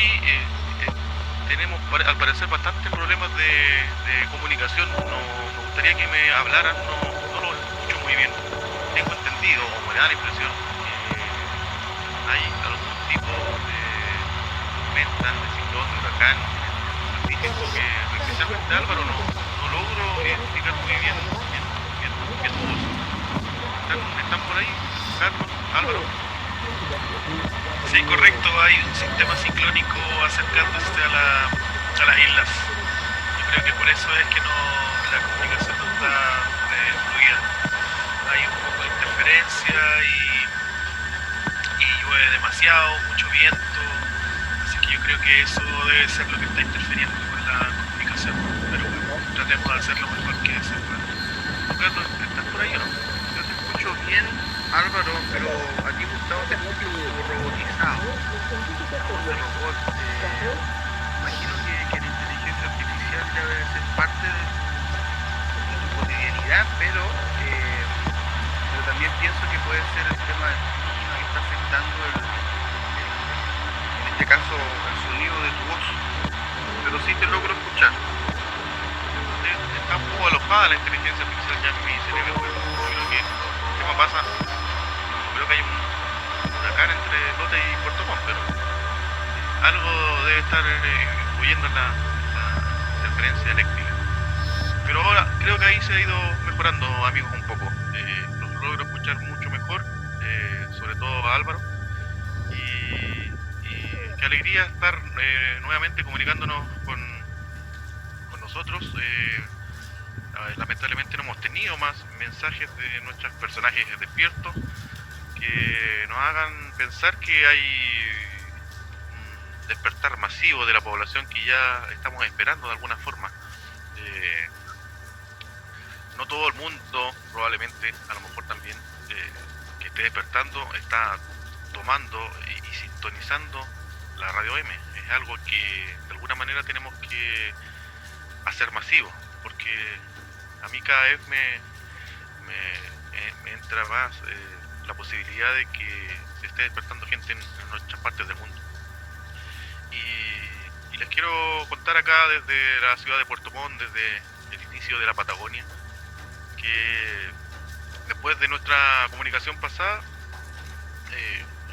hoy tenemos al parecer bastantes problemas de comunicación. No, me gustaría que me hablaran, no lo escucho muy bien. Tengo entendido, o me da la impresión, que hay algún tipo de tormenta, de ciclón, de huracán en el Pacífico que especialmente Álvaro no logro identificar muy bien tu voz. ¿Están por ahí, Carlos, Álvaro? Sí, correcto, hay un sistema ciclónico acercándose a las islas. Yo creo que por eso es que la comunicación no está fluida. Hay un poco de interferencia y llueve demasiado, mucho viento. Así que yo creo que eso debe ser lo que está interfiriendo con la comunicación. Pero bueno, tratemos de hacer lo mejor que se pueda. Carlos, ¿estás por ahí o no? Yo te escucho bien, Álvaro, pero aquí Gustavo te escucho un poco robotizado. Voz de robot. Imagino que la inteligencia artificial debe ser parte de tu cotidianidad, pero también pienso que puede ser el tema del clima que está afectando en este caso el sonido de tu voz. Pero sí te logro escuchar. Está un poco alojada la inteligencia artificial ya en mi cerebro, pero yo creo que el tema pasa. No creo que haya un huracán entre Lote y Puerto Montt, pero algo debe estar influyendo en la interferencia eléctrica. Pero ahora creo que ahí se ha ido mejorando, amigos, un poco. Los logro escuchar mucho mejor, sobre todo a Álvaro. Y qué alegría estar nuevamente comunicándonos con nosotros. Lamentablemente no hemos tenido más mensajes de nuestros personajes despiertos que nos hagan pensar que hay un despertar masivo de la población que ya estamos esperando de alguna forma. No todo el mundo, probablemente, a lo mejor también, que esté despertando, está tomando y sintonizando la radio M. Es algo que de alguna manera tenemos que hacer masivo, porque a mí cada vez me entra más la posibilidad de que se esté despertando gente en nuestras partes del mundo. Y les quiero contar acá desde la ciudad de Puerto Montt, desde el inicio de la Patagonia, que después de nuestra comunicación pasada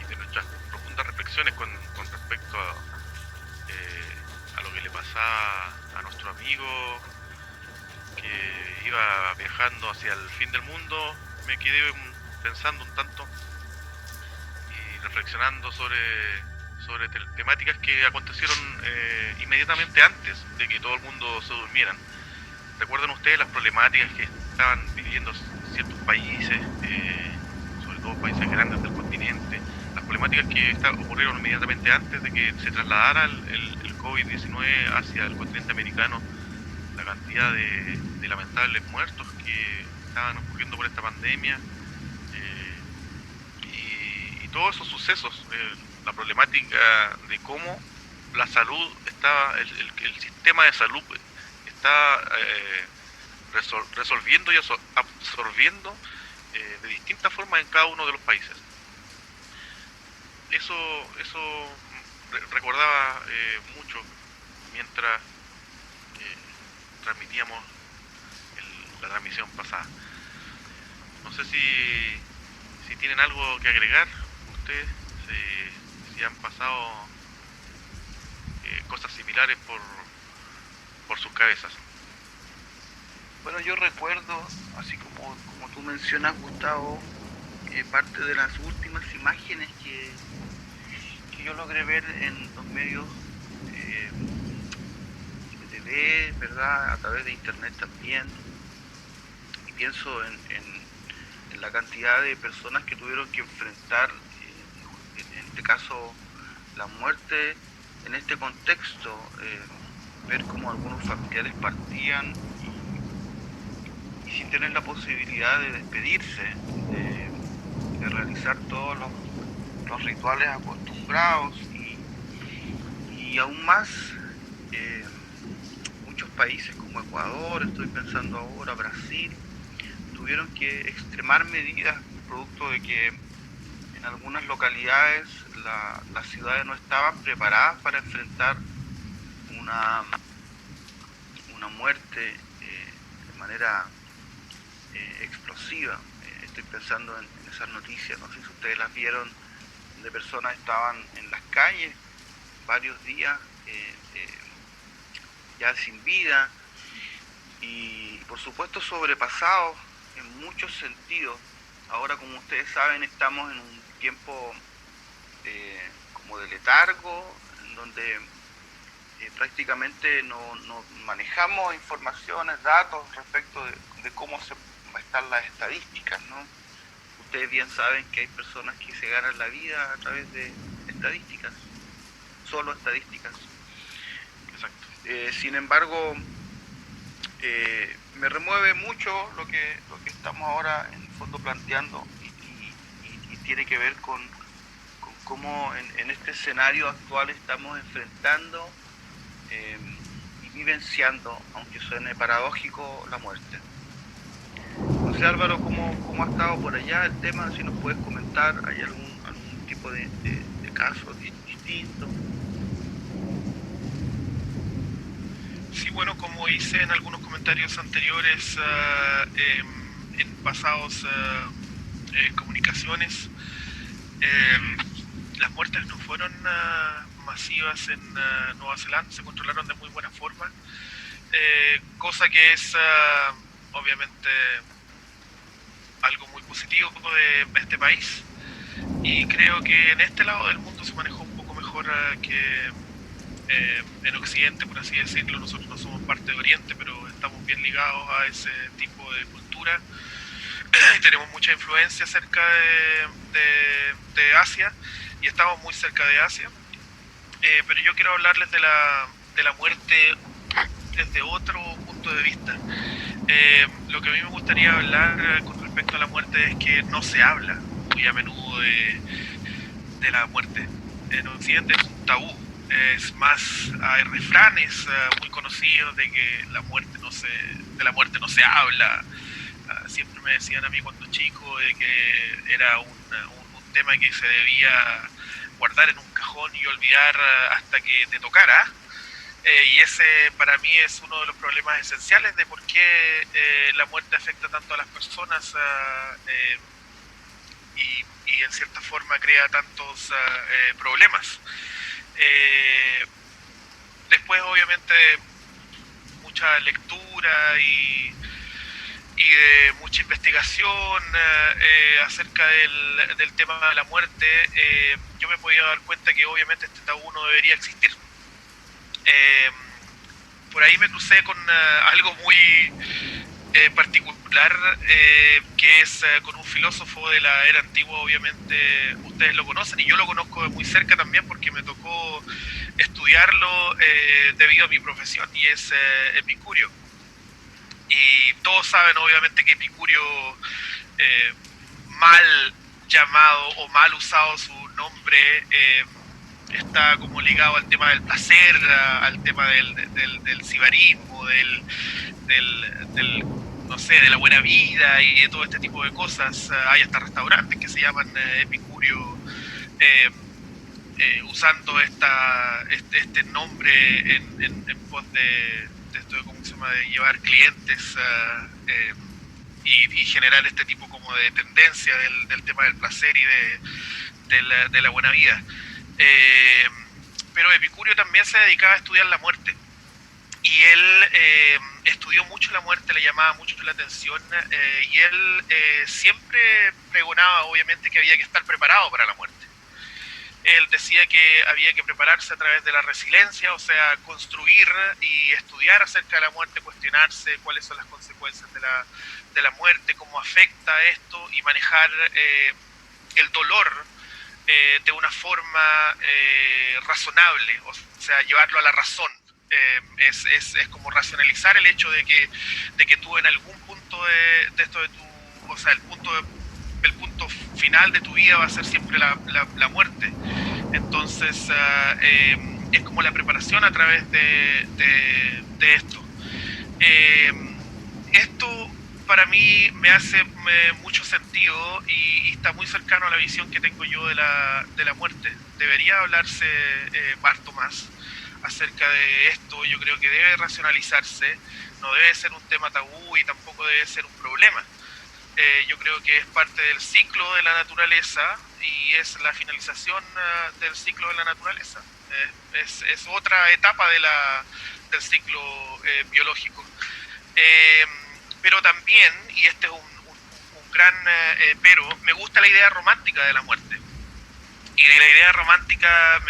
y de nuestras profundas reflexiones con respecto a lo que le pasaba a nuestro amigo que iba viajando hacia el fin del mundo, me quedé pensando un tanto y reflexionando sobre temáticas que acontecieron inmediatamente antes de que todo el mundo se durmieran. ¿Recuerdan ustedes las problemáticas que estaban viviendo ciertos países, sobre todo países grandes del continente? Las problemáticas que ocurrieron inmediatamente antes de que se trasladara el COVID-19 hacia el continente americano, la cantidad de lamentables muertos que estaban ocurriendo por esta pandemia, y todos esos sucesos, la problemática de cómo la salud está, el sistema de salud está resolviendo y absorbiendo de distintas formas en cada uno de los países. Eso recordaba mucho mientras transmitíamos la transmisión pasada. No sé si tienen algo que agregar ustedes, si han pasado cosas similares por sus cabezas. Bueno, yo recuerdo, así como tú mencionas, Gustavo, parte de las últimas imágenes que yo logré ver en los medios de TV, ¿verdad? A través de internet también. Y pienso en la cantidad de personas que tuvieron que enfrentar, en este caso, la muerte en este contexto, ver cómo algunos familiares partían y sin tener la posibilidad de despedirse, de realizar todos los rituales acostumbrados y aún más muchos países como Ecuador, estoy pensando ahora, Brasil, tuvieron que extremar medidas producto de que en algunas localidades las ciudades no estaban preparadas para enfrentar una muerte de manera explosiva. Estoy pensando en esas noticias, no sé si ustedes las vieron, de personas que estaban en las calles varios días ya sin vida y por supuesto sobrepasados en muchos sentidos. Ahora, como ustedes saben, estamos en un tiempo como de letargo, en donde prácticamente no manejamos informaciones, datos respecto de cómo están las estadísticas, ¿no? Ustedes bien saben que hay personas que se ganan la vida a través de estadísticas, solo estadísticas. Exacto. Sin embargo, me remueve mucho lo que estamos ahora en el fondo planteando y tiene que ver con cómo en este escenario actual estamos enfrentando y vivenciando, aunque suene paradójico, la muerte. No sé, Álvaro, ¿cómo ha estado por allá el tema? Si nos puedes comentar, ¿hay algún tipo de caso distinto? Sí, bueno, como hice en algunos comentarios anteriores en pasados comunicaciones, las muertes no fueron masivas en Nueva Zelanda, se controlaron de muy buena forma, cosa que es obviamente algo muy positivo de este país, y creo que en este lado del mundo se manejó un poco mejor que en Occidente, por así decirlo. Nosotros no somos parte de Oriente, pero estamos bien ligados a ese tipo de cultura y tenemos mucha influencia cerca de Asia, y estamos muy cerca de Asia, pero yo quiero hablarles de la muerte desde otro punto de vista. Lo que a mí me gustaría hablar con respecto a la muerte es que no se habla muy a menudo de la muerte. En Occidente es un tabú. Es más, hay refranes muy conocidos de que de la muerte no se habla. Siempre me decían a mí cuando chico de que era un tema que se debía guardar en un cajón y olvidar hasta que te tocara. Y ese para mí es uno de los problemas esenciales de por qué la muerte afecta tanto a las personas y en cierta forma crea tantos problemas. Después, obviamente, mucha lectura y de mucha investigación acerca del tema de la muerte, yo me podía dar cuenta que obviamente este tabú no debería existir. Por ahí me crucé con algo muy particular, que es con un filósofo de la era antigua. Obviamente ustedes lo conocen y yo lo conozco de muy cerca también porque me tocó estudiarlo debido a mi profesión, y es Epicurio. Y todos saben obviamente que Epicurio, mal llamado o mal usado su nombre, está como ligado al tema del placer, al tema del sibarismo, del no sé, de la buena vida y de todo este tipo de cosas. Hay hasta restaurantes que se llaman Epicurio, usando este nombre en pos de esto de, ¿cómo se llama?, de llevar clientes y generar este tipo como de tendencia del tema del placer y de la buena vida. Pero Epicurio también se dedicaba a estudiar la muerte, y él estudió mucho la muerte, le llamaba mucho la atención, y él siempre pregonaba obviamente que había que estar preparado para la muerte. Él decía que había que prepararse a través de la resiliencia, o sea, construir y estudiar acerca de la muerte, cuestionarse cuáles son las consecuencias de la muerte, cómo afecta esto, y manejar el dolor de una forma razonable, o sea, llevarlo a la razón. Es como racionalizar el hecho de que tú en algún punto de esto de tu, o sea, el punto final de tu vida va a ser siempre la muerte. Entonces es como la preparación a través de esto. Esto para mí me hace mucho sentido y está muy cercano a la visión que tengo yo de la muerte. Debería hablarse harto más acerca de esto. Yo creo que debe racionalizarse, no debe ser un tema tabú y tampoco debe ser un problema. Yo creo que es parte del ciclo de la naturaleza y es la finalización del ciclo de la naturaleza. Es otra etapa del ciclo biológico. Pero también, y este es un gran pero, me gusta la idea romántica de la muerte. Y de la idea romántica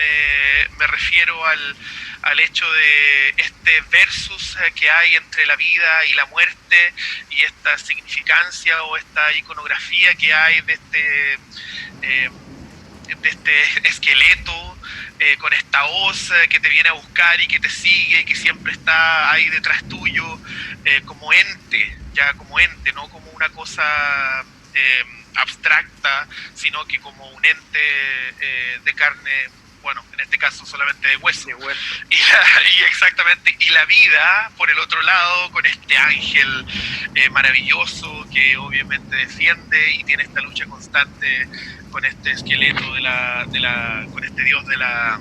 me refiero al hecho de este versus que hay entre la vida y la muerte y esta significancia o esta iconografía que hay de este esqueleto con esta hoz que te viene a buscar y que te sigue y que siempre está ahí detrás tuyo como ente, no como una cosa abstracta, sino que como un ente de carne, bueno, en este caso solamente de hueso. Y exactamente, y la vida, por el otro lado, con este ángel maravilloso que obviamente defiende y tiene esta lucha constante con este esqueleto con este dios de la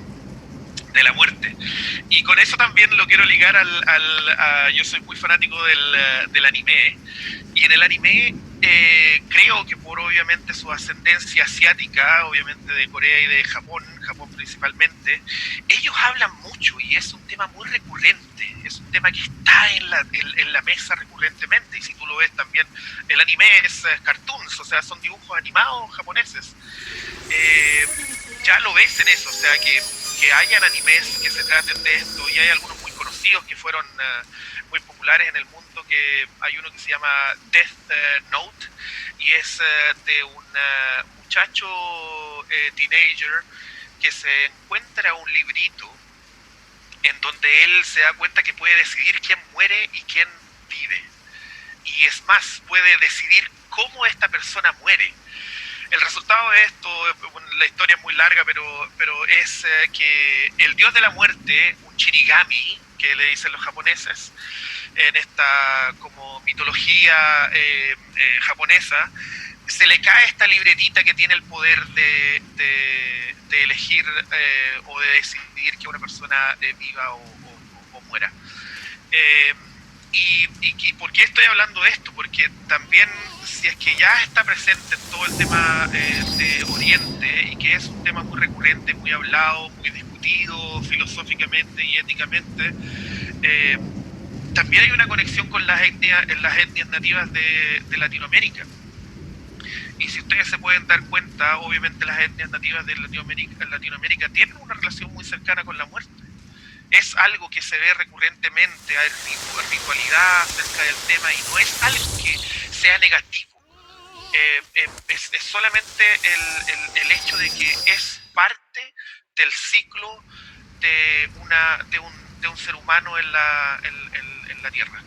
muerte. Y con eso también lo quiero ligar yo soy muy fanático del anime, y en el anime creo que por obviamente su ascendencia asiática, obviamente de Corea y de Japón principalmente, ellos hablan mucho y es un tema muy recurrente, es un tema que está en la mesa recurrentemente, y si tú lo ves también, el anime es cartoons, o sea, son dibujos animados japoneses. Ya lo ves en eso, o sea, que hayan animes que se traten de esto, y hay algunos muy conocidos que fueron muy populares en el mundo, que hay uno que se llama Death Note, y es de un muchacho teenager que se encuentra un librito en donde él se da cuenta que puede decidir quién muere y quién vive, y es más, puede decidir cómo esta persona muere. El resultado de esto, la historia es muy larga, pero es que el dios de la muerte, un Shinigami, que le dicen los japoneses, en esta como mitología japonesa, se le cae esta libretita que tiene el poder de elegir o de decidir que una persona viva o muera. ¿Y por qué estoy hablando de esto? Porque también, si es que ya está presente en todo el tema de Oriente, y que es un tema muy recurrente, muy hablado, muy discutido filosóficamente y éticamente, también hay una conexión con las etnias nativas de Latinoamérica. Y si ustedes se pueden dar cuenta, obviamente las etnias nativas de Latinoamérica tienen una relación muy cercana con la muerte. Es algo que se ve recurrentemente, hay ritualidad acerca del tema, y no es algo que sea negativo. Es solamente el hecho de que es parte del ciclo de un ser humano en la Tierra.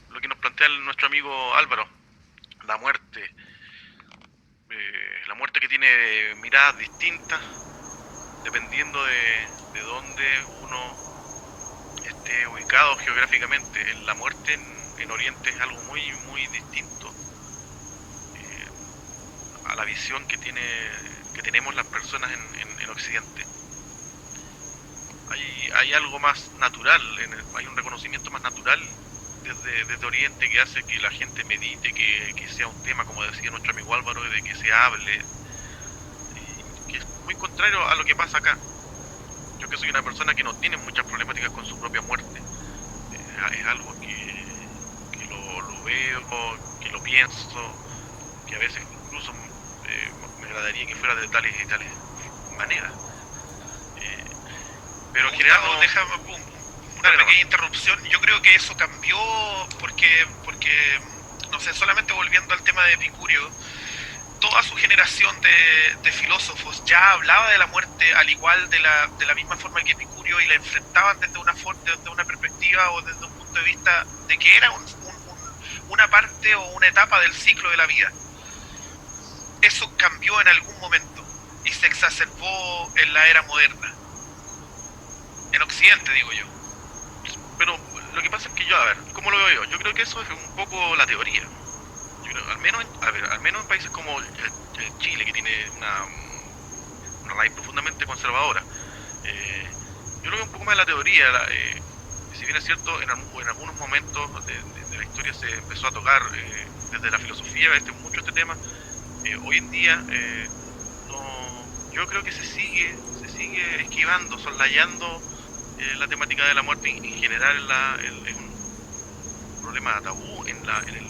Lo que nos plantea nuestro amigo Álvaro, la muerte. La muerte que tiene miradas distintas dependiendo de dónde uno esté ubicado geográficamente. La muerte en Oriente es algo muy, muy distinto a la visión que tenemos las personas en Occidente. hay algo más natural, hay un reconocimiento más natural desde Oriente que hace que la gente medite, que sea un tema, como decía nuestro amigo Álvaro, de que se hable, y que es muy contrario a lo que pasa acá. Yo que soy una persona que no tiene muchas problemáticas con su propia muerte, es algo que lo veo, que lo pienso, que a veces incluso me agradaría que fuera de tales y tales maneras. Pero en general no... Déjame una pequeña interrupción. Yo creo que eso cambió porque no sé, solamente volviendo al tema de Epicurio, toda su generación de filósofos ya hablaba de la muerte al igual de la misma forma que Epicurio, y la enfrentaban desde una perspectiva o desde un punto de vista de que era una parte o una etapa del ciclo de la vida. Eso cambió en algún momento y se exacerbó en la era moderna. En Occidente, digo yo. Pero lo que pasa es que yo, a ver, ¿cómo lo veo yo? Yo creo que eso es un poco la teoría. Yo creo, al menos en países como el Chile, que tiene una raíz profundamente conservadora. Yo creo que un poco más la teoría, si bien es cierto, en algunos momentos de la historia se empezó a tocar desde la filosofía mucho este tema, hoy en día yo creo que se sigue esquivando, soslayando la temática de la muerte en general es un problema tabú en el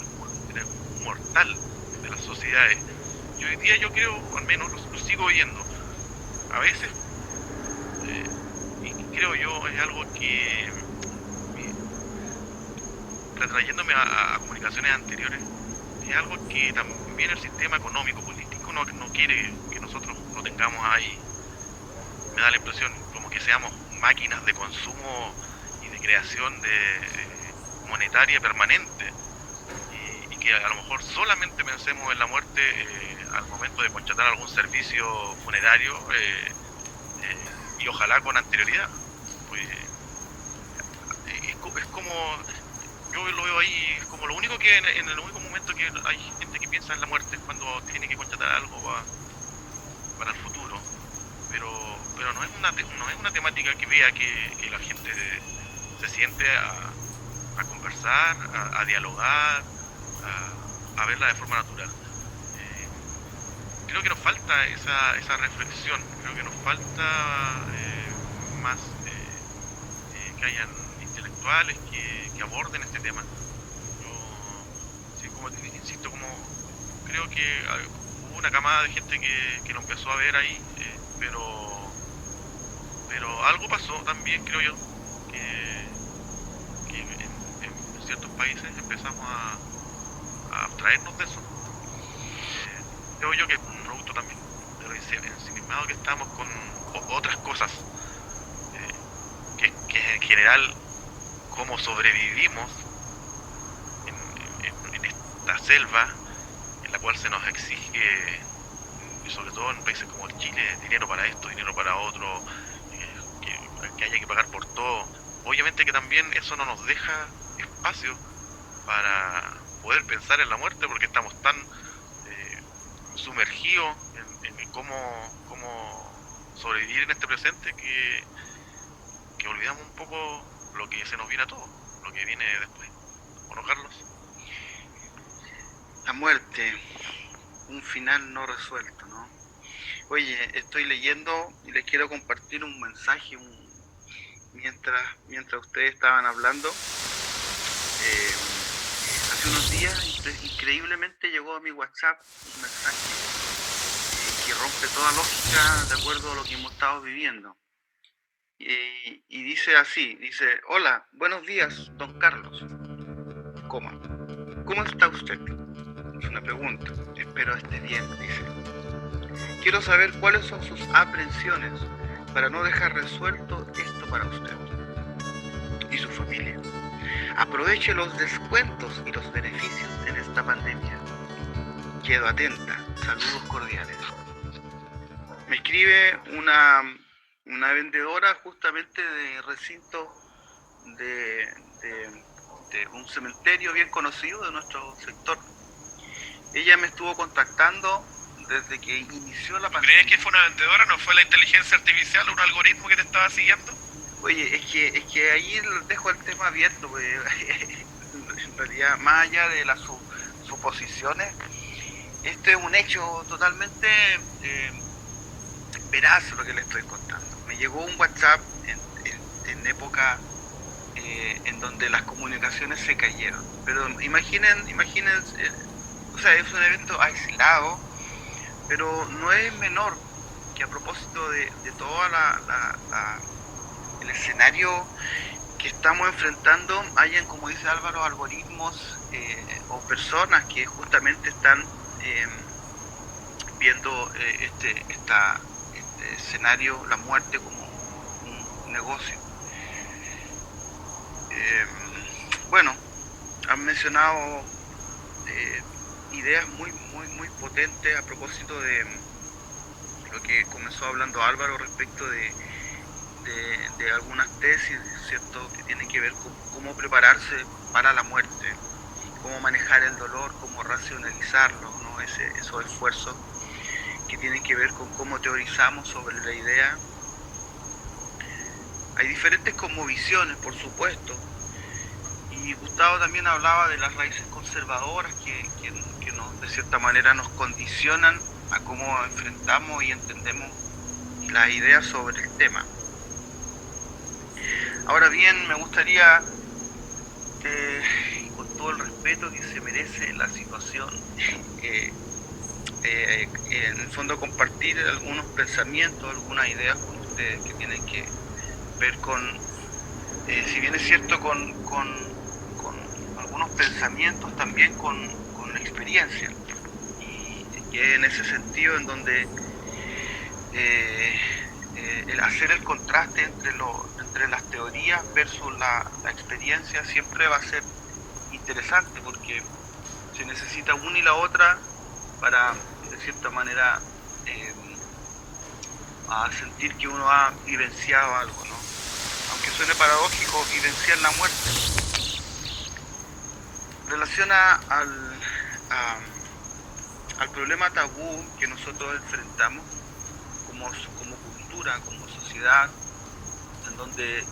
mortal de las sociedades. Y hoy día yo creo, al menos lo sigo oyendo, a veces, y creo yo, es algo que, retrayéndome a comunicaciones anteriores, es algo que también el sistema económico, político no quiere que nosotros lo tengamos ahí. Me da la impresión como que seamos máquinas de consumo y de creación monetaria permanente, y que a lo mejor solamente pensemos en la muerte al momento de contratar algún servicio funerario, y ojalá con anterioridad. Pues, es como, yo lo veo ahí, es como lo único que en el único momento que hay gente que piensa en la muerte es cuando tiene que contratar algo para el futuro. Pero no es una temática que vea que la gente se siente a conversar, a dialogar, a verla de forma natural. Creo que nos falta esa reflexión, creo que nos falta más que hayan intelectuales que aborden este tema. Yo, como insisto, creo que hubo una camada de gente que lo empezó a ver ahí, pero algo pasó también, creo yo, que en ciertos países empezamos a abstraernos de eso. Creo yo que es un producto también de lo ensimismado que estamos con otras cosas, que en general cómo sobrevivimos en esta selva en la cual se nos exige, y sobre todo en países como el Chile, dinero para esto, dinero para otro, que haya que pagar por todo. Obviamente que también eso no nos deja espacio para poder pensar en la muerte, porque estamos tan sumergidos en cómo sobrevivir en este presente que olvidamos un poco lo que se nos viene a todos, lo que viene después. ¿O no, Carlos? La muerte, un final no resuelto, ¿no? Oye, estoy leyendo y les quiero compartir un mensaje mientras ustedes estaban hablando. Hace unos días, increíblemente, llegó a mi WhatsApp un mensaje que rompe toda lógica de acuerdo a lo que hemos estado viviendo. Y dice así, hola, buenos días, don Carlos. ¿Cómo está usted? Es una pregunta, espero esté bien, dice. Quiero saber cuáles son sus aprensiones para no dejar resuelto esto para usted y su familia. Aproveche los descuentos y los beneficios en esta pandemia. Quedo atenta. Saludos cordiales. Me escribe una vendedora justamente de recinto de un cementerio bien conocido de nuestro sector. Ella me estuvo contactando desde que inició la pandemia. ¿Crees que fue una vendedora? ¿No fue la inteligencia artificial o un algoritmo que te estaba siguiendo? Oye, es que ahí dejo el tema abierto, pues. En realidad, más allá de las suposiciones, este es un hecho totalmente veraz lo que le estoy contando. Me llegó un WhatsApp en época en donde las comunicaciones se cayeron. Pero imaginen, o sea, es un evento aislado, pero no es menor que a propósito de todo el escenario que estamos enfrentando, hayan, como dice Álvaro, algoritmos o personas que justamente están viendo este escenario, la muerte, como un negocio. Bueno, han mencionado ideas muy potentes a propósito de lo que comenzó hablando Álvaro respecto de algunas tesis, ¿cierto?, que tienen que ver con cómo prepararse para la muerte, cómo manejar el dolor, cómo racionalizarlo, ¿no? Esos esfuerzos que tienen que ver con cómo teorizamos sobre la idea. Hay diferentes cosmovisiones, por supuesto, y Gustavo también hablaba de las raíces conservadoras que de cierta manera nos condicionan a cómo enfrentamos y entendemos las ideas sobre el tema. Ahora bien, me gustaría, con todo el respeto que se merece la situación, en el fondo compartir algunos pensamientos, algunas ideas con ustedes que tienen que ver con, si bien es cierto, con algunos pensamientos, también con experiencia. Y que en ese sentido en donde el hacer el contraste entre las teorías versus la experiencia siempre va a ser interesante, porque se necesita una y la otra para, de cierta manera, a sentir que uno ha vivenciado algo, ¿no? Aunque suene paradójico, vivenciar la muerte. Relaciona al problema tabú que nosotros enfrentamos como cultura, como sociedad, en donde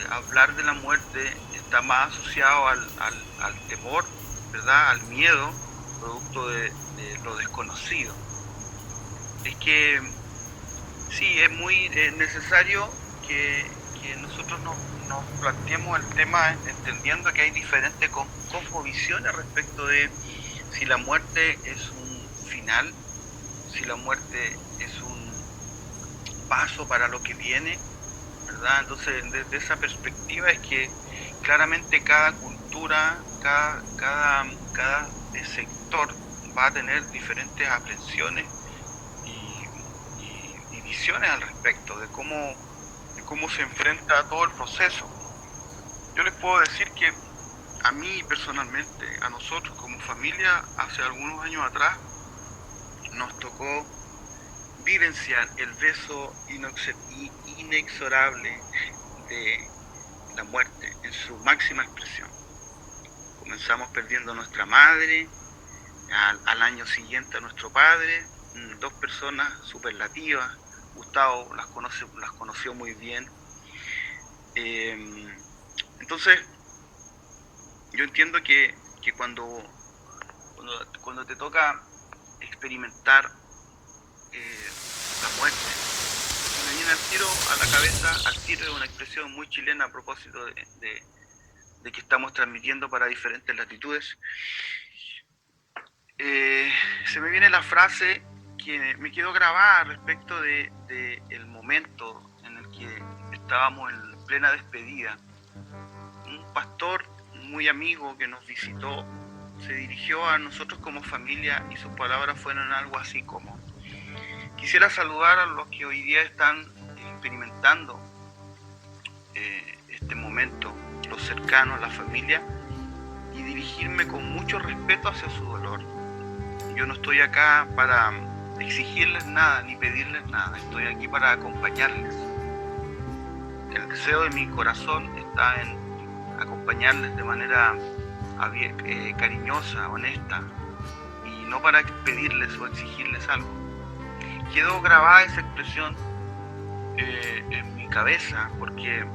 hablar de la muerte está más asociado al temor, ¿verdad?, al miedo, producto de lo desconocido. Es que sí, es muy necesario que nosotros nos planteemos el tema entendiendo que hay diferentes cosmovisiones respecto de si la muerte es un final, si la muerte es un paso para lo que viene, ¿verdad? Entonces, desde esa perspectiva es que claramente cada cultura, cada sector va a tener diferentes aprensiones y visiones al respecto de cómo se enfrenta a todo el proceso. Yo les puedo decir que a mí personalmente, a nosotros como familia, hace algunos años atrás, nos tocó vivenciar el beso inexorable de la muerte en su máxima expresión. Comenzamos perdiendo a nuestra madre, al año siguiente a nuestro padre, dos personas superlativas. Gustavo las conoció muy bien. Entonces, yo entiendo que cuando te toca experimentar la muerte, me viene al tiro a la cabeza, de una expresión muy chilena a propósito de que estamos transmitiendo para diferentes latitudes. Se me viene la frase que me quedó grabada respecto de el momento en el que estábamos en plena despedida. Un pastor muy amigo que nos visitó se dirigió a nosotros como familia y sus palabras fueron algo así como: quisiera saludar a los que hoy día están experimentando este momento, los cercanos, la familia, y dirigirme con mucho respeto hacia su dolor. Yo no estoy acá para exigirles nada ni pedirles nada, estoy aquí para acompañarles. El deseo de mi corazón está en acompañarles de manera cariñosa, honesta, y no para pedirles o exigirles algo. Quedó grabada esa expresión en mi cabeza porque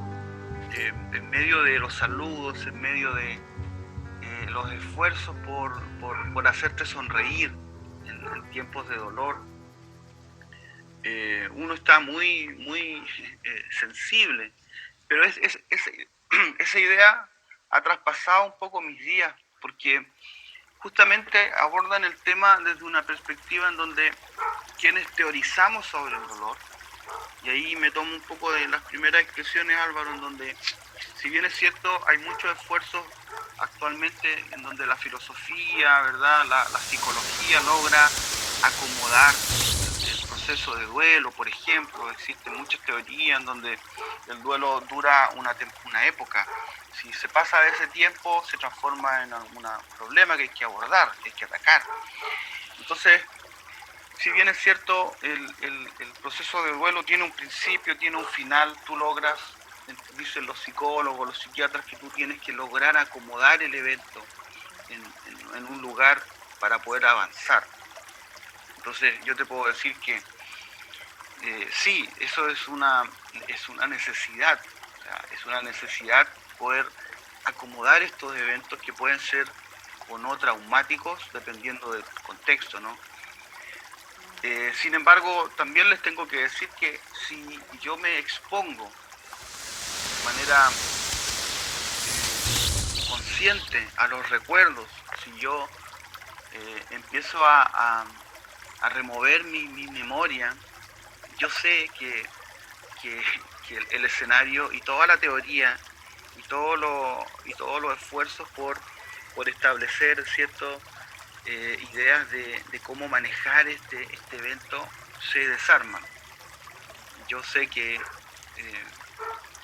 en medio de los saludos, en medio de los esfuerzos por hacerte sonreír en tiempos de dolor, uno está muy sensible, pero esa idea ha traspasado un poco mis días, porque justamente abordan el tema desde una perspectiva en donde quienes teorizamos sobre el dolor, y ahí me tomo un poco de las primeras expresiones, Álvaro, en donde, si bien es cierto, hay muchos esfuerzos actualmente en donde la filosofía, ¿verdad?, la psicología logra acomodar el proceso de duelo, por ejemplo. Existen muchas teorías en donde el duelo dura una época. Si se pasa de ese tiempo, se transforma en algún problema que hay que abordar, que hay que atacar. Entonces, si bien es cierto, el proceso de duelo tiene un principio, tiene un final, tú logras, dicen los psicólogos, los psiquiatras, que tú tienes que lograr acomodar el evento en un lugar para poder avanzar. Entonces yo te puedo decir que sí, eso es una necesidad, o sea, es una necesidad poder acomodar estos eventos que pueden ser o no traumáticos, dependiendo del contexto, ¿no? Sin embargo, también les tengo que decir que si yo me expongo de manera consciente a los recuerdos, si yo empiezo a remover mi memoria, yo sé que el escenario y toda la teoría y todos los esfuerzos por establecer ciertos ideas de cómo manejar este evento se desarman. Yo sé que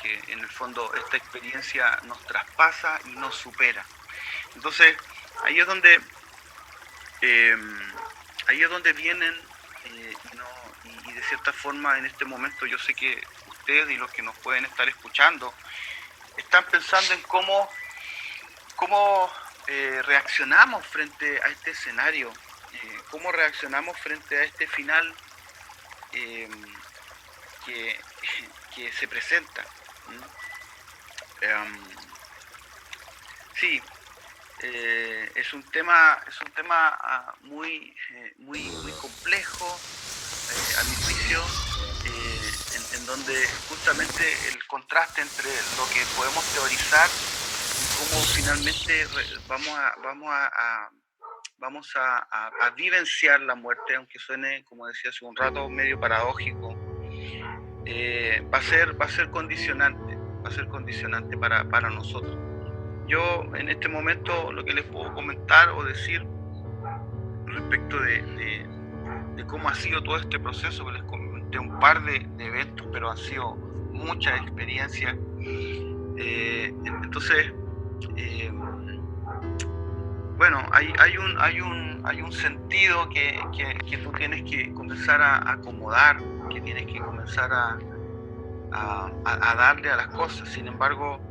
en el fondo esta experiencia nos traspasa y nos supera. Entonces ahí es donde vienen y de cierta forma en este momento yo sé que ustedes y los que nos pueden estar escuchando están pensando en cómo reaccionamos frente a este escenario, cómo reaccionamos frente a este final que se presenta. Sí, es un tema muy complejo, a mi juicio, en donde justamente el contraste entre lo que podemos teorizar y cómo finalmente vamos a vivenciar la muerte, aunque suene, como decía hace un rato, medio paradójico, va a ser condicionante para nosotros. Yo en este momento lo que les puedo comentar o decir respecto de cómo ha sido todo este proceso, que les comenté un par de eventos, pero han sido muchas experiencias. Entonces, bueno, hay un sentido que tú tienes que comenzar a acomodar, que tienes que comenzar a darle a las cosas. Sin embargo,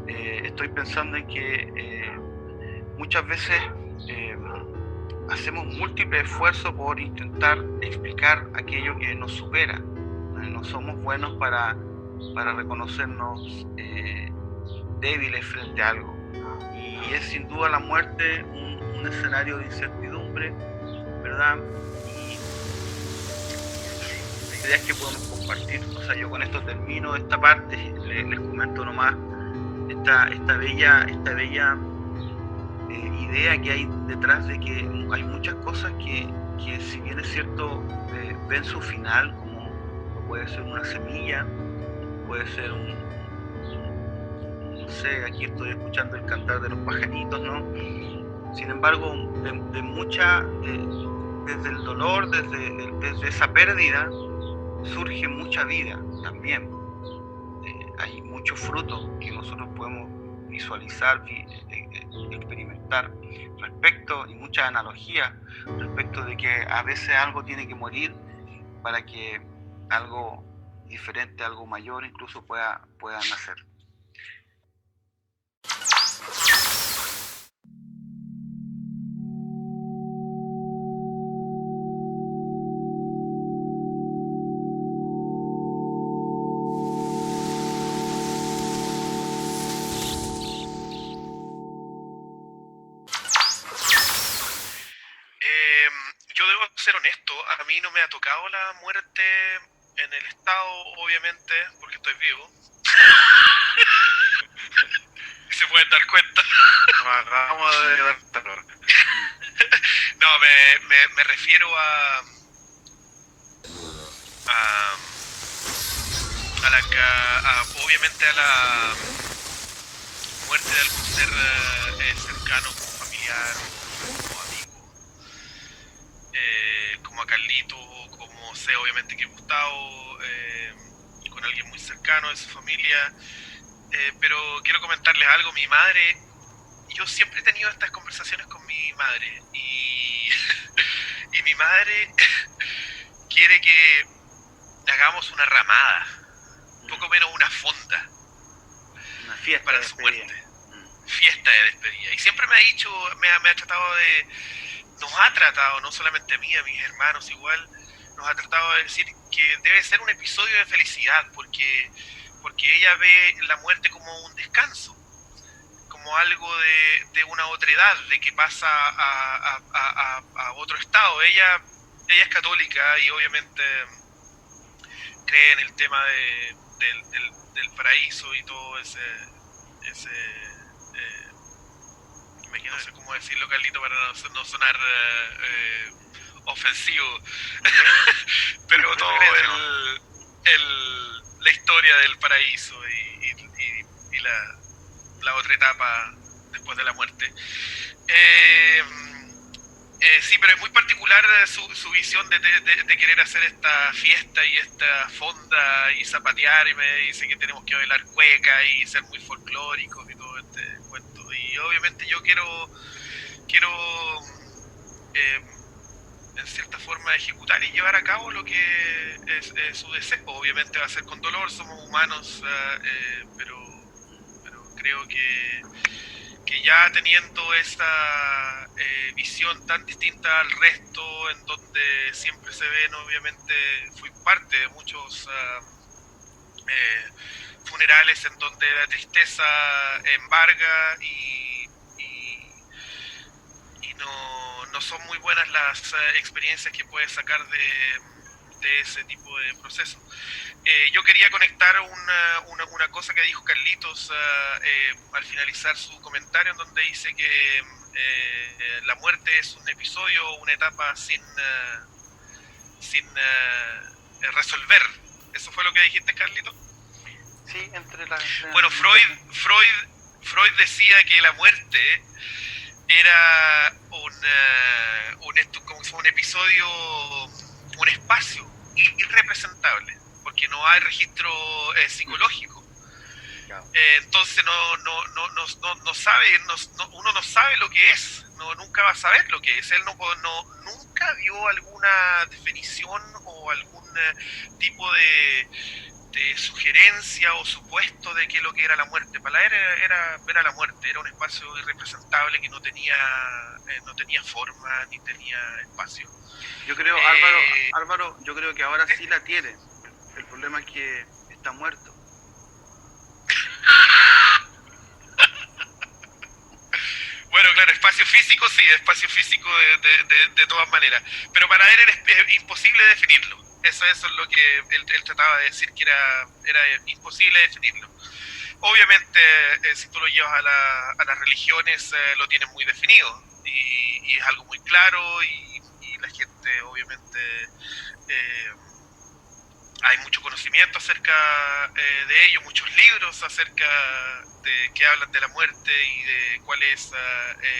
estoy pensando en que muchas veces hacemos múltiples esfuerzos por intentar explicar aquello que nos supera. No somos buenos para reconocernos débiles frente a algo. Y es sin duda la muerte un escenario de incertidumbre, ¿verdad? Y la idea es que podemos compartir. O sea, yo con esto termino esta parte, les comento nomás esta bella idea que hay detrás de que hay muchas cosas que si bien es cierto, ven su final, como puede ser una semilla, puede ser no sé, aquí estoy escuchando el cantar de los pajaritos, ¿no? Sin embargo, desde el dolor, desde esa pérdida, surge mucha vida también. Hay muchos frutos que nosotros podemos visualizar, experimentar respecto, y muchas analogías respecto de que a veces algo tiene que morir para que algo diferente, algo mayor incluso pueda nacer. mí no me ha tocado la muerte en el estado, obviamente, porque estoy vivo. Y se pueden dar cuenta. Nos acabamos de dar terror. No, me refiero a obviamente a la muerte de algún ser cercano, como familiar o amigo, como a Carlito, como sé obviamente que Gustavo, con alguien muy cercano de su familia. Pero quiero comentarles algo. Mi madre, yo siempre he tenido estas conversaciones con mi madre y mi madre quiere que hagamos una ramada, un poco menos una fonda, Una fiesta para de su despedida. muerte, fiesta de despedida. Y siempre me ha dicho, me ha tratado de, nos ha tratado, no solamente a mí, a mis hermanos igual, nos ha tratado de decir que debe ser un episodio de felicidad, porque ella ve la muerte como un descanso, como algo de una otra edad, de que pasa a otro estado. Ella es católica y obviamente cree en el tema del paraíso y todo ese no sé cómo decirlo, Carlito, para no sonar ofensivo, pero todo la historia del paraíso y la otra etapa después de la muerte. Sí, pero es muy particular su visión de querer hacer esta fiesta y esta fonda y zapatear, y me dice que tenemos que bailar cueca y ser muy folclóricos y todo este cuento. Y obviamente yo quiero en cierta forma ejecutar y llevar a cabo lo que es su deseo. Obviamente va a ser con dolor, somos humanos, pero creo que ya teniendo esta visión tan distinta al resto, en donde siempre se ven, obviamente fui parte de muchos funerales en donde la tristeza embarga y no son muy buenas las experiencias que puedes sacar de ese tipo de proceso. Yo quería conectar una cosa que dijo Carlitos al finalizar su comentario, en donde dice que la muerte es un episodio, una etapa sin resolver. ¿Eso fue lo que dijiste, Carlitos? Sí, entre las... Bueno, Freud decía que la muerte era un episodio, un espacio irrepresentable, porque no hay registro psicológico. Entonces no sabe, uno no sabe lo que es, nunca va a saber lo que es. Él nunca vio alguna definición o algún tipo de sugerencia o supuesto de que lo que era la muerte. Para él era la muerte, era un espacio irrepresentable que no tenía forma ni tenía espacio. Yo creo, Álvaro, yo creo que ahora sí la tiene. El problema es que está muerto. Bueno, claro, espacio físico sí, espacio físico de todas maneras, pero para él era imposible definirlo. Eso es lo que él trataba de decir, que era imposible definirlo. Obviamente, si tú lo llevas a las religiones, lo tienen muy definido y es algo muy claro y la gente, obviamente, hay mucho conocimiento acerca de ello, muchos libros acerca de que hablan de la muerte y de cuál es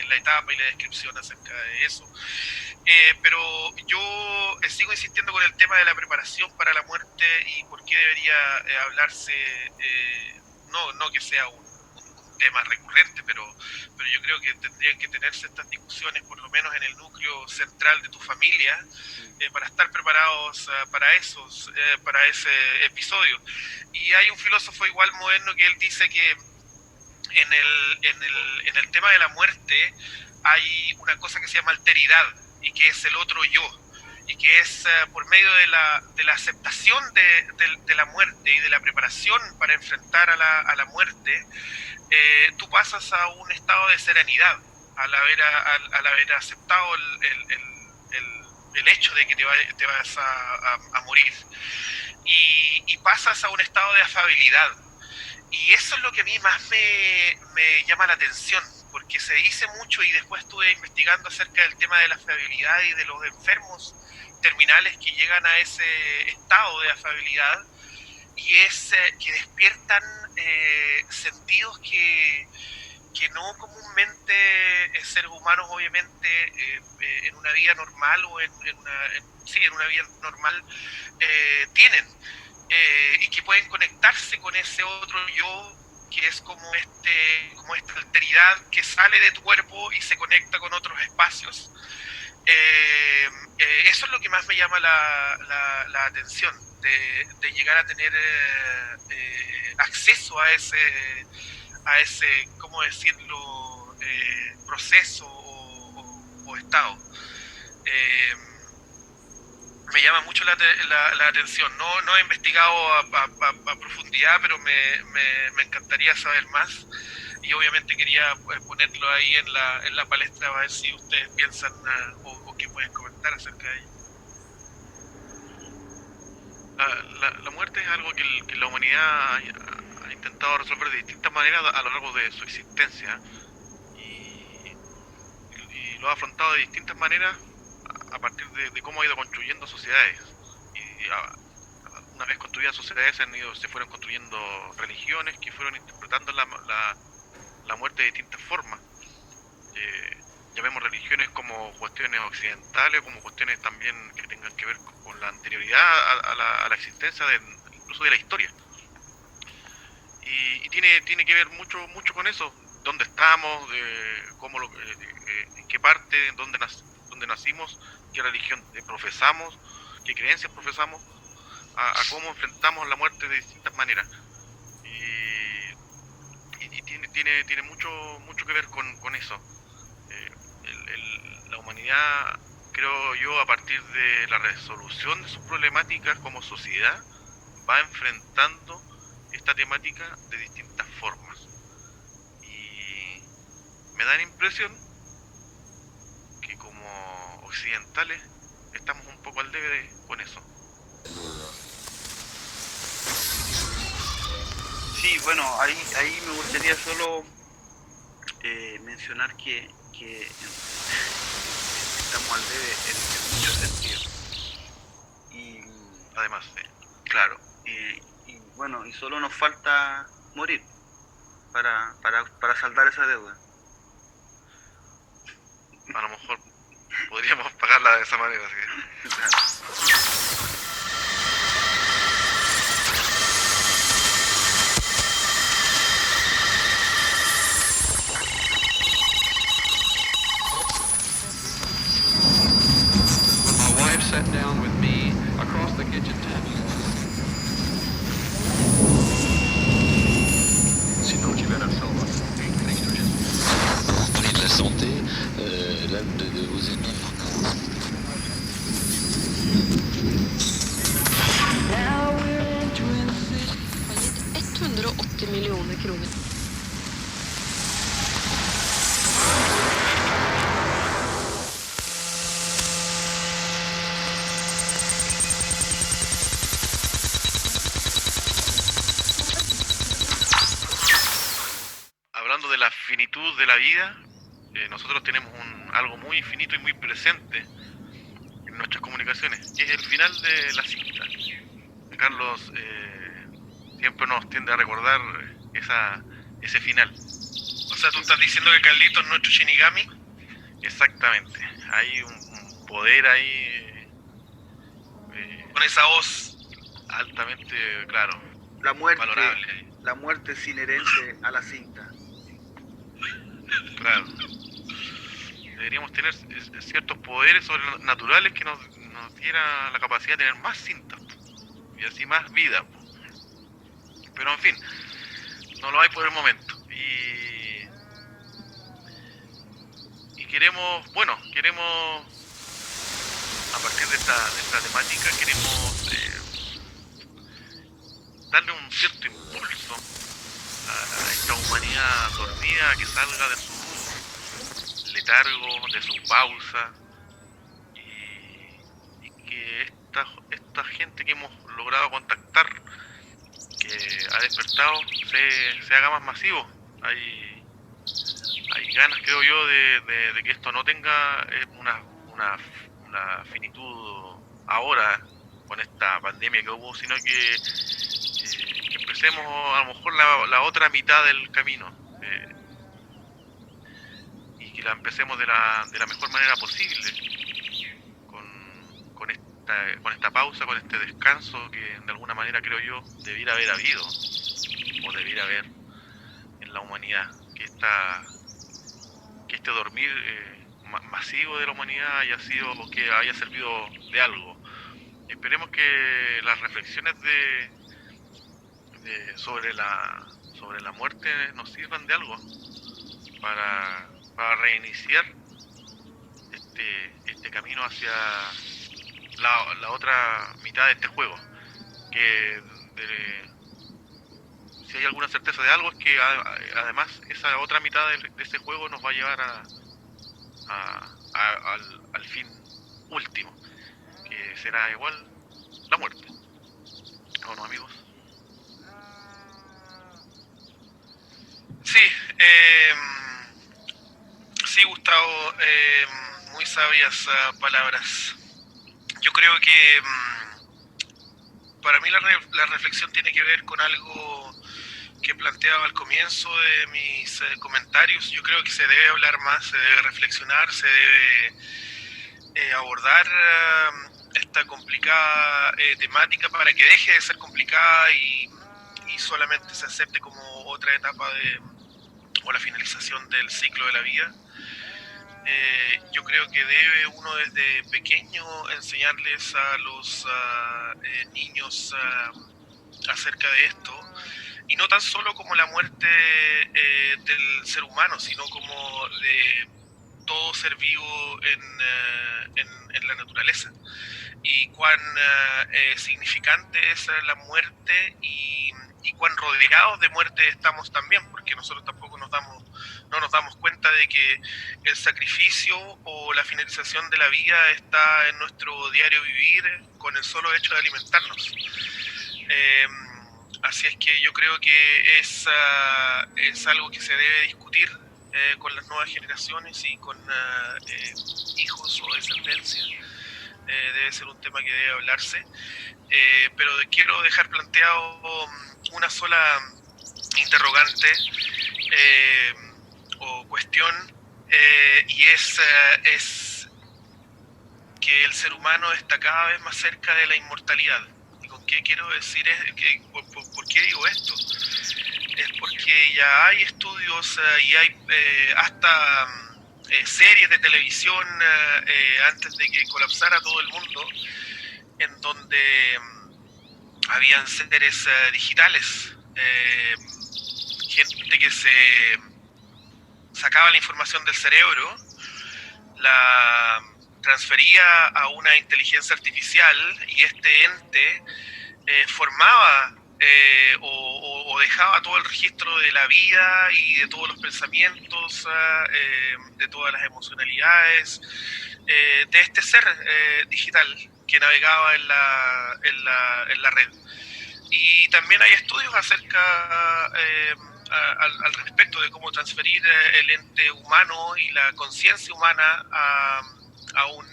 la etapa y la descripción acerca de eso. Pero yo sigo insistiendo con el tema de la preparación para la muerte y por qué debería hablarse, no que sea un tema recurrente, pero yo creo que tendrían que tenerse estas discusiones por lo menos en el núcleo central de tu familia para estar preparados para ese episodio. Y hay un filósofo igual moderno que él dice que en el tema de la muerte hay una cosa que se llama alteridad y que es el otro yo, y que es por medio de la aceptación de la muerte y de la preparación para enfrentar a la muerte, tú pasas a un estado de serenidad al haber aceptado el hecho de que te vas a morir, y pasas a un estado de afabilidad. Y eso es lo que a mí más me llama la atención, porque se dice mucho, y después estuve investigando acerca del tema de la afabilidad y de los enfermos terminales que llegan a ese estado de afabilidad, y es que despiertan sentidos que no comúnmente seres humanos, obviamente, en una vida normal o en una vida normal tienen, y que pueden conectarse con ese otro yo, que es como esta alteridad que sale de tu cuerpo y se conecta con otros espacios. Eso es lo que más me llama la atención, de llegar a tener acceso a ese, ¿cómo decirlo?, proceso o estado. Me llama mucho la atención. No he investigado a profundidad, pero me encantaría saber más. Y obviamente quería ponerlo ahí en la palestra, a ver si ustedes piensan o qué pueden comentar acerca de ello. La muerte es algo que la humanidad ha intentado resolver de distintas maneras a lo largo de su existencia, y lo ha afrontado de distintas maneras a partir de cómo ha ido construyendo sociedades. Una vez construidas sociedades se fueron construyendo religiones que fueron interpretando la muerte de distintas formas. Llamemos religiones como cuestiones occidentales, como cuestiones también que tengan que ver con la anterioridad a la existencia incluso de la historia. Y tiene que ver mucho con eso, dónde estamos, en qué parte, dónde nacimos, qué religión profesamos, qué creencias profesamos, a cómo enfrentamos la muerte de distintas maneras. Y tiene mucho que ver con eso. La humanidad, creo yo, a partir de la resolución de sus problemáticas como sociedad, va enfrentando esta temática de distintas formas. Y me da la impresión que como occidentales estamos un poco al debe con eso. Sí, bueno, ahí me gustaría solo mencionar que estamos al debe en muchos sentidos. Y Además, claro, y bueno, y solo nos falta morir para saldar esa deuda. a lo mejor podríamos pagarla de esa manera. Así que... Claro. Sat down with me across the kitchen table. Sinon, tu vas la faire une extrogène. Parler de la santé, l'un de vos ennemis. Har gett 180 miljoner kronor. Hablando de la finitud de la vida, nosotros tenemos algo muy finito y muy presente en nuestras comunicaciones, que es el final de la cinta. Carlos siempre nos tiende a recordar ese final. O sea, tú estás diciendo que Carlitos es nuestro Shinigami. Exactamente, hay un poder ahí Con esa voz. altamente, claro, La muerte, valorable. la muerte es inherente a la cinta. Claro. Deberíamos tener ciertos poderes sobrenaturales que nos diera la capacidad de tener más cintas y así más vida. Pero en fin, no lo hay por el momento. Y queremos, a partir de esta temática, queremos darle un cierto impulso a esta humanidad dormida, que salga de su letargo, de su pausa, esta gente que hemos logrado contactar, que ha despertado, se haga más masivo. Hay ganas, creo yo, de que esto no tenga una finitud ahora con esta pandemia que hubo, sino que empecemos a lo mejor la otra mitad del camino, y que la empecemos de la mejor manera posible, con esta pausa, con este descanso que de alguna manera, creo yo, debiera haber habido, o debiera haber en la humanidad, que este dormir masivo de la humanidad haya sido, o que haya servido de algo. Esperemos que las reflexiones sobre la muerte nos sirvan de algo para reiniciar este camino hacia la otra mitad de este juego, que si hay alguna certeza de algo, es que además esa otra mitad de ese juego nos va a llevar al fin último, que será igual la muerte. ¿O no, amigos? Sí, sí, Gustavo, muy sabias palabras. Yo creo que para mí la reflexión tiene que ver con algo que planteaba al comienzo de mis comentarios. Yo creo que se debe hablar más, se debe reflexionar, se debe abordar esta complicada temática para que deje de ser complicada y solamente se acepte como otra etapa o la finalización del ciclo de la vida. Yo creo que debe uno desde pequeño enseñarles a los niños acerca de esto, y no tan solo como la muerte del ser humano, sino como de todo ser vivo en la naturaleza, y cuán significante es la muerte y cuán rodeados de muerte estamos también, porque nosotros tampoco no nos damos cuenta de que el sacrificio o la finalización de la vida está en nuestro diario vivir con el solo hecho de alimentarnos. Así es que yo creo que es algo que se debe discutir con las nuevas generaciones y con hijos o descendencia. Debe ser un tema que debe hablarse, pero quiero dejar planteado una sola interrogante o cuestión, y es que el ser humano está cada vez más cerca de la inmortalidad. ¿Y con qué quiero decir por qué digo esto? Es porque ya hay estudios y hay hasta series de televisión antes de que colapsara todo el mundo, en donde habían seres digitales, gente que se sacaba la información del cerebro, la transfería a una inteligencia artificial, y este ente formaba o dejaba todo el registro de la vida y de todos los pensamientos, de todas las emocionalidades de este ser digital que navegaba en la red. Y también hay estudios acerca al respecto de cómo transferir el ente humano y la conciencia humana a un,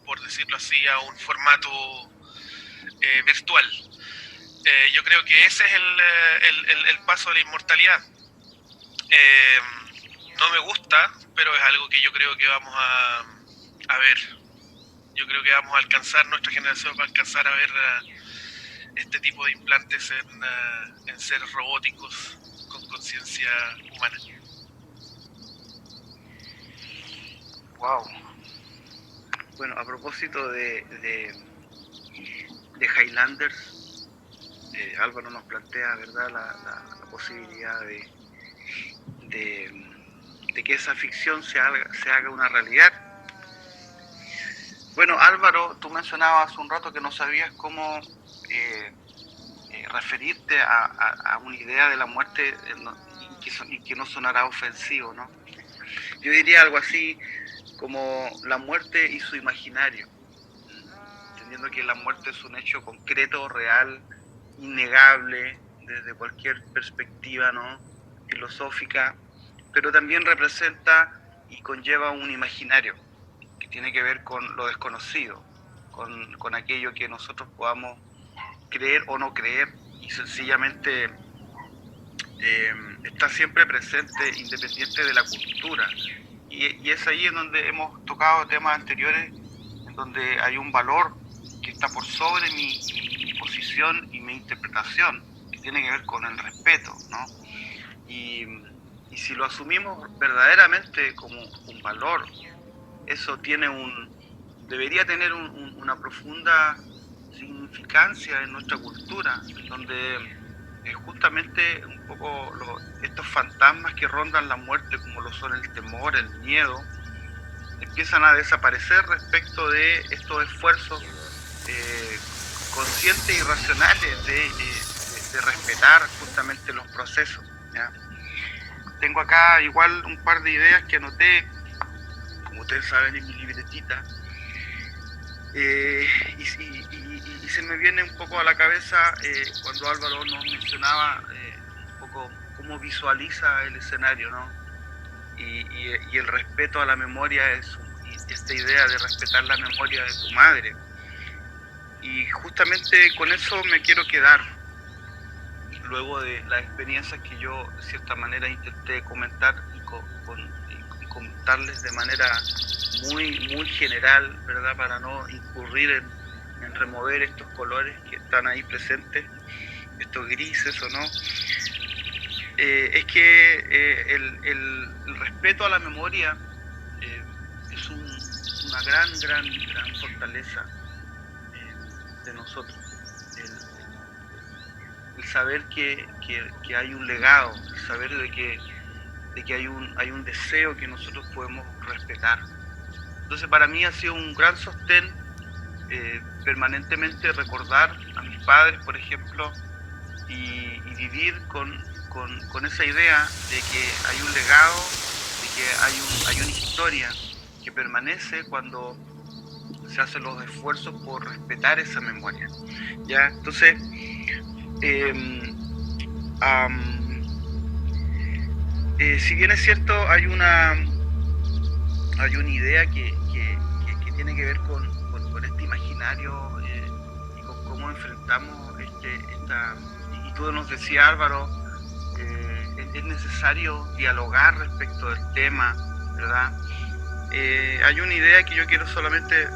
por decirlo así, a un formato virtual. Yo creo que ese es el paso de la inmortalidad. No me gusta, pero es algo que yo creo que vamos a ver. Yo creo que vamos a alcanzar, nuestra generación va a alcanzar a ver este tipo de implantes en seres robóticos con conciencia humana. Wow. Bueno, a propósito de Highlanders, Álvaro nos plantea, ¿verdad?, la posibilidad de que esa ficción se haga una realidad. Bueno, Álvaro, tú mencionabas hace un rato que no sabías cómo referirte a una idea de la muerte y que no sonará ofensivo, ¿no? Yo diría algo así como la muerte y su imaginario. entendiendo que la muerte es un hecho concreto, real, innegable, desde cualquier perspectiva, ¿no?, filosófica, pero también representa y conlleva un imaginario que tiene que ver con lo desconocido, con aquello que nosotros podamos creer o no creer, y sencillamente está siempre presente independiente de la cultura. Y es ahí en donde hemos tocado temas anteriores, en donde hay un valor que está por sobre mi posición y mi interpretación, que tiene que ver con el respeto, ¿no? Y si lo asumimos verdaderamente como un valor, eso debería tener una profunda significancia en nuestra cultura, donde justamente un poco estos fantasmas que rondan la muerte, como lo son el temor, el miedo, empiezan a desaparecer respecto de estos esfuerzos conscientes y racionales de respetar justamente los procesos, ¿ya? Tengo acá igual un par de ideas que anoté, como ustedes saben, en mi libretita, y se me viene un poco a la cabeza cuando Álvaro nos mencionaba un poco cómo visualiza el escenario, ¿no? Y el respeto a la memoria, y esta idea de respetar la memoria de tu madre. Y justamente con eso me quiero quedar, luego de las experiencias que yo de cierta manera intenté comentar y comentarles de manera muy general, ¿verdad?, para no incurrir en remover estos colores que están ahí presentes, estos grises o no. Es que el respeto a la memoria es una gran fortaleza de nosotros. El saber que hay un legado, el saber de que hay un deseo que nosotros podemos respetar. Entonces, para mí ha sido un gran sostén permanentemente recordar a mis padres, por ejemplo, y vivir con esa idea de que hay un legado, de que hay una historia que permanece cuando se hacen los esfuerzos por respetar esa memoria, ¿ya? Entonces, si bien es cierto, hay una idea que tiene que ver con este imaginario y con cómo enfrentamos y tú nos decías, Álvaro, es necesario dialogar respecto del tema, ¿verdad? Hay una idea que yo quiero solamente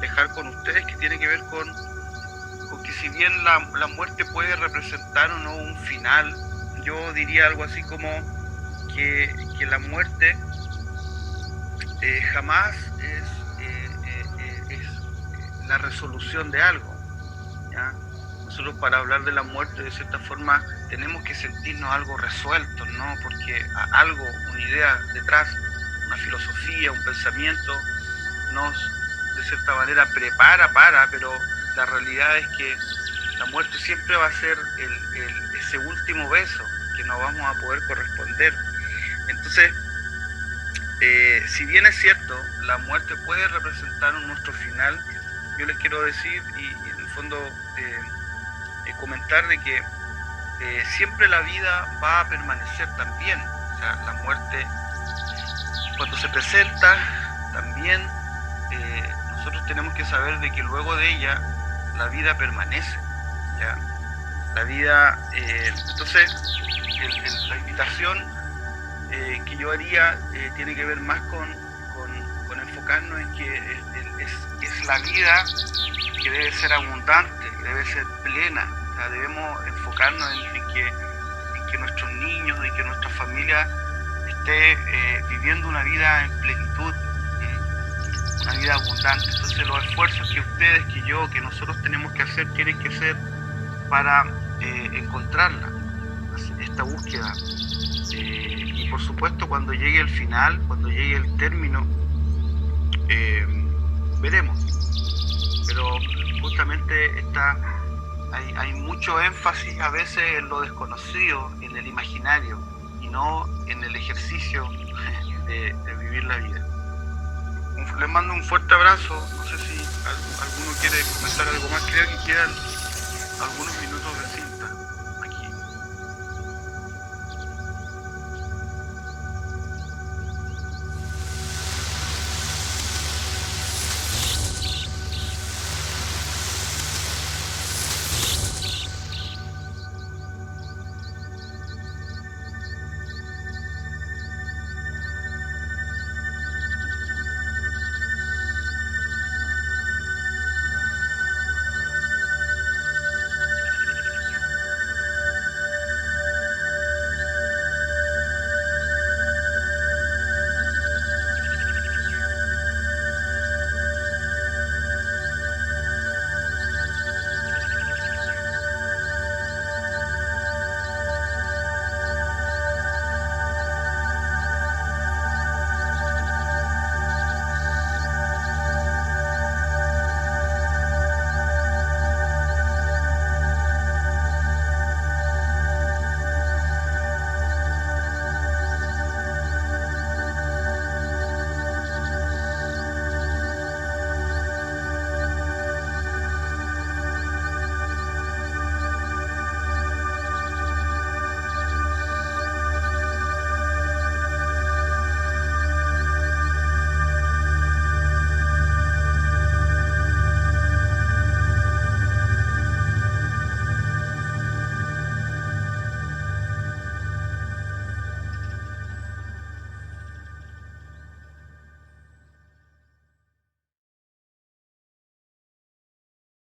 dejar con ustedes, que tiene que ver con que si bien la muerte puede representar o no un final, yo diría algo así como que la muerte jamás es la resolución de algo, ¿ya? Nosotros, para hablar de la muerte, de cierta forma tenemos que sentirnos algo resuelto, ¿no? Porque algo, una idea detrás, una filosofía, un pensamiento, nos de cierta manera prepara pero la realidad es que la muerte siempre va a ser ese último beso que no vamos a poder corresponder. Entonces, si bien es cierto, la muerte puede representar nuestro final, yo les quiero decir y en el fondo comentar de que siempre la vida va a permanecer también. O sea, la muerte, cuando se presenta, también nosotros tenemos que saber de que luego de ella la vida permanece, ¿ya? La vida, entonces la invitación que yo haría tiene que ver más con enfocarnos en que es la vida que debe ser abundante, que debe ser plena. O sea, debemos enfocarnos en que nuestros niños y que nuestra familia esté viviendo una vida en plenitud, una vida abundante. Entonces los esfuerzos que ustedes, que yo, que nosotros tenemos que hacer, tienen que ser para encontrarla, esta búsqueda. Y por supuesto, cuando llegue el final, cuando llegue el término, veremos. Pero justamente hay mucho énfasis a veces en lo desconocido, en el imaginario, y no en el ejercicio de vivir la vida. Les mando un fuerte abrazo. No sé si alguno quiere comentar algo más. Creo que quedan algunos minutos de cine.